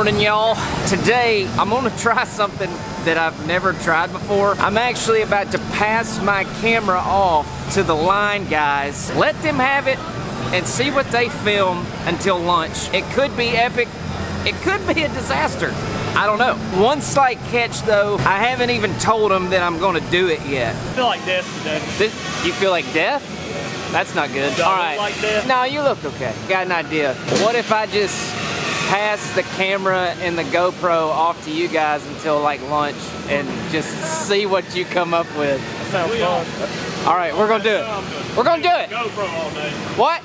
morning, y'all. Today, I'm gonna try something that I've never tried before. I'm actually about to pass my camera off to the line guys. Let them have it and see what they film until lunch. It could be epic. It could be a disaster. I don't know. One slight catch though, I haven't even told them that I'm gonna do it yet. I feel like death today. You feel like death? That's not good. All right. Like death? No, you look okay. Got an idea. What if I just pass the camera and the GoPro off to you guys until like lunch and just see what you come up with? That sounds fun. All right, we're gonna do it. We're gonna do it. GoPro all day. What?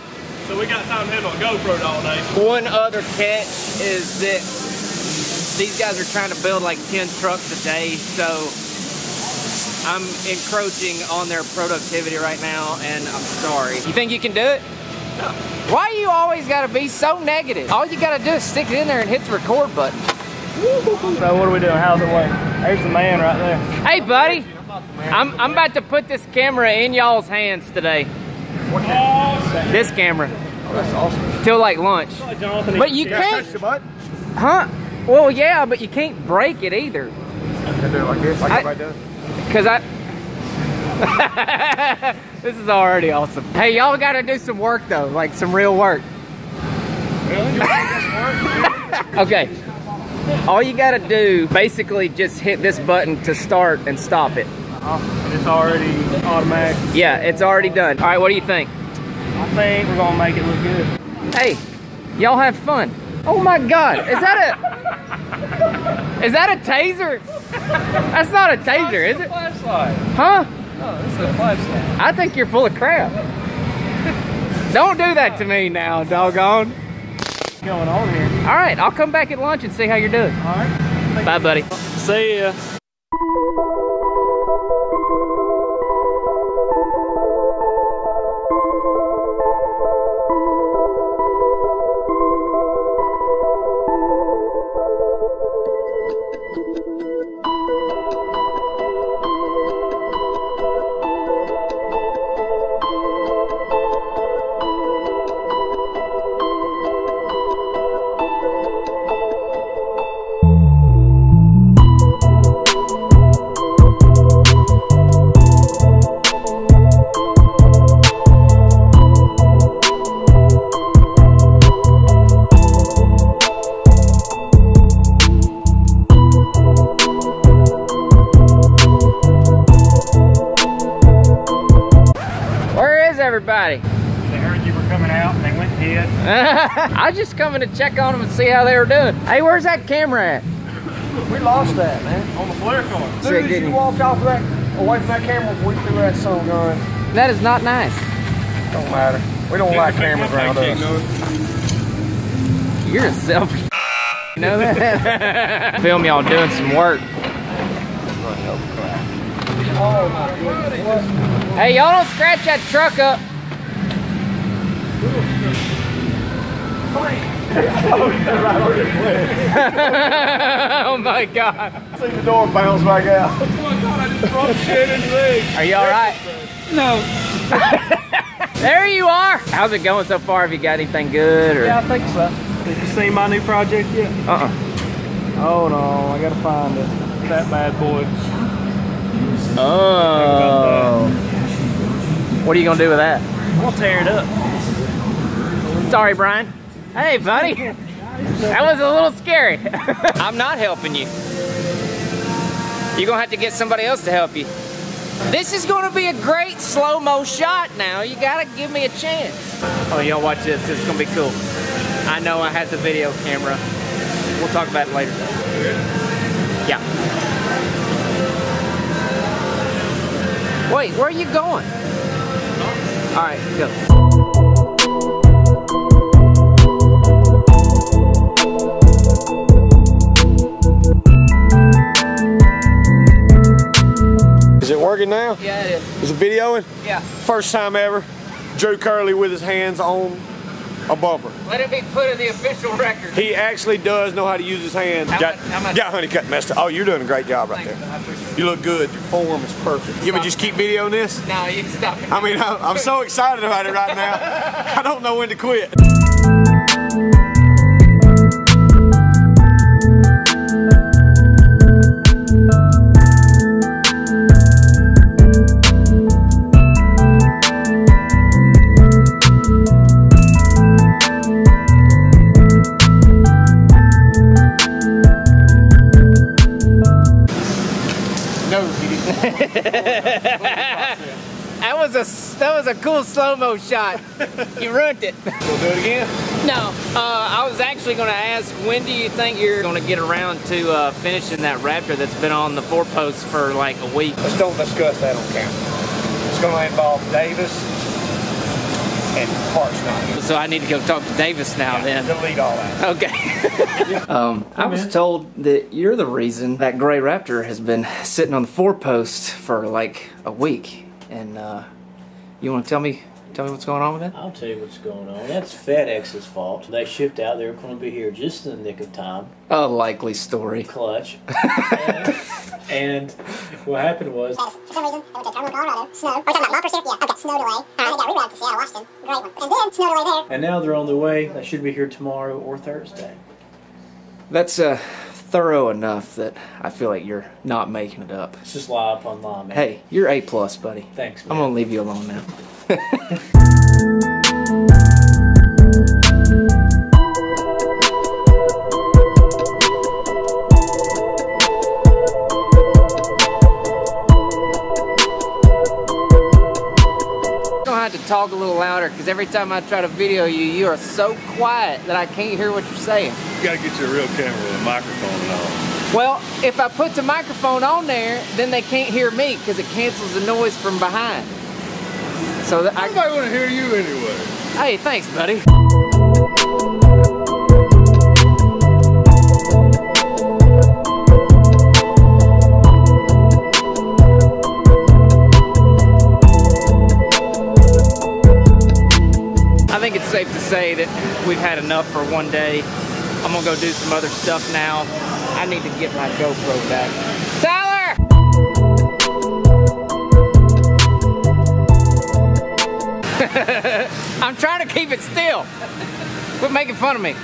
So we got time to handle a GoPro all day. One other catch is that these guys are trying to build like 10 trucks a day, so I'm encroaching on their productivity right now, and I'm sorry. You think you can do it? No. Why you always gotta be so negative? All you gotta do is stick it in there and hit the record button. So what are we doing? How's it work? There's the man right there. Hey buddy, I'm about to put this camera in y'all's hands today. What camera? This camera. Oh, that's awesome. Till like lunch. But you can't. Touch the button? Huh? Well, yeah, but you can't break it either. I can do it like this, like everybody does. Cause this is already awesome. Hey, y'all gotta do some work though, like some real work. Really? Okay. All you gotta do, basically just hit this button to start and stop it. And it's already automatic. Yeah, it's already done. All right, what do you think? I think we're gonna make it look good. Hey, y'all have fun. Oh my God, is that a taser? That's not a taser, is it? Flashlight. Huh? No, it's a flashlight. I think you're full of crap. Don't do that to me now, doggone. What's going on here? All right, I'll come back at lunch and see how you're doing. All right. Bye, buddy. See ya. Everybody. They heard you were coming out and they went dead. I just coming to check on them and see how they were doing. Hey, where's that camera at? We lost that, man. On the flare car. As soon as you walked off that, away from that camera, we threw that sun gun. That is not nice. Don't matter. We don't like cameras around us. You're a selfish. You know that? Film y'all doing some work. Oh my goodness. Hey, y'all don't scratch that truck up. Oh my God. I see the door bounce back out. Oh my God, I just dropped shit in the leg. Are you alright? No. There you are. How's it going so far? Have you got anything good? Or? Yeah, I think so. Did you see my new project yet? Hold on, I gotta find it. That bad boy. Oh. What are you gonna do with that? I'm gonna tear it up. Sorry, Brian. Hey, buddy. That was a little scary. I'm not helping you. You're gonna have to get somebody else to help you. This is gonna be a great slow-mo shot now. You gotta give me a chance. Oh, y'all watch this. This is gonna be cool. I know I have the video camera. We'll talk about it later. Yeah. Wait, where are you going? All right, go. Is it working now? Yeah, it is. Is it videoing? Yeah. First time ever, Drew Curley with his hands on a bumper. Let it be put in the official record. He actually does know how to use his hands. Got honey cut messed up. Oh, you're doing a great job right there. You look good. Your form is perfect. You would just keep videoing this? No, you can stop it. I mean, I'm so excited about it right now. I don't know when to quit. was a cool slow-mo shot. You ruined it. We'll do it again? No, I was actually going to ask, when do you think you're going to get around to finishing that Raptor that's been on the 4-post for like a week? Let's don't discuss that on camera. It's going to involve Davis and parts not. So I need to go talk to Davis now then. Delete all that. Okay. I was told that you're the reason that gray Raptor has been sitting on the 4-post for like a week. And you want to tell me what's going on with that? I'll tell you what's going on. That's FedEx's fault. They shipped out. They were going to be here just in the nick of time. A likely story. Clutch. and what happened was... For some reason, they went to Terminal, Colorado. Snow. Are you talking about Moppers here? Yeah, okay, snow delay. And they got rerouted to Seattle, Washington. Great one. And then, snow delay there. And now they're on their way. They should be here tomorrow or Thursday. That's thorough enough that I feel like you're not making it up. It's just lie upon lie, man. Hey, you're A+, buddy. Thanks, man. I'm gonna leave you alone now. To talk a little louder, because every time I try to video you, you are so quiet that I can't hear what you're saying. You gotta get you a real camera with a microphone and all. Well, if I put the microphone on there, then they can't hear me because it cancels the noise from behind. So that Nobody wanna hear you anyway. Hey, thanks, buddy. I think it's safe to say that we've had enough for one day. I'm gonna go do some other stuff now. I need to get my GoPro back. Tyler! I'm trying to keep it still. Quit making fun of me.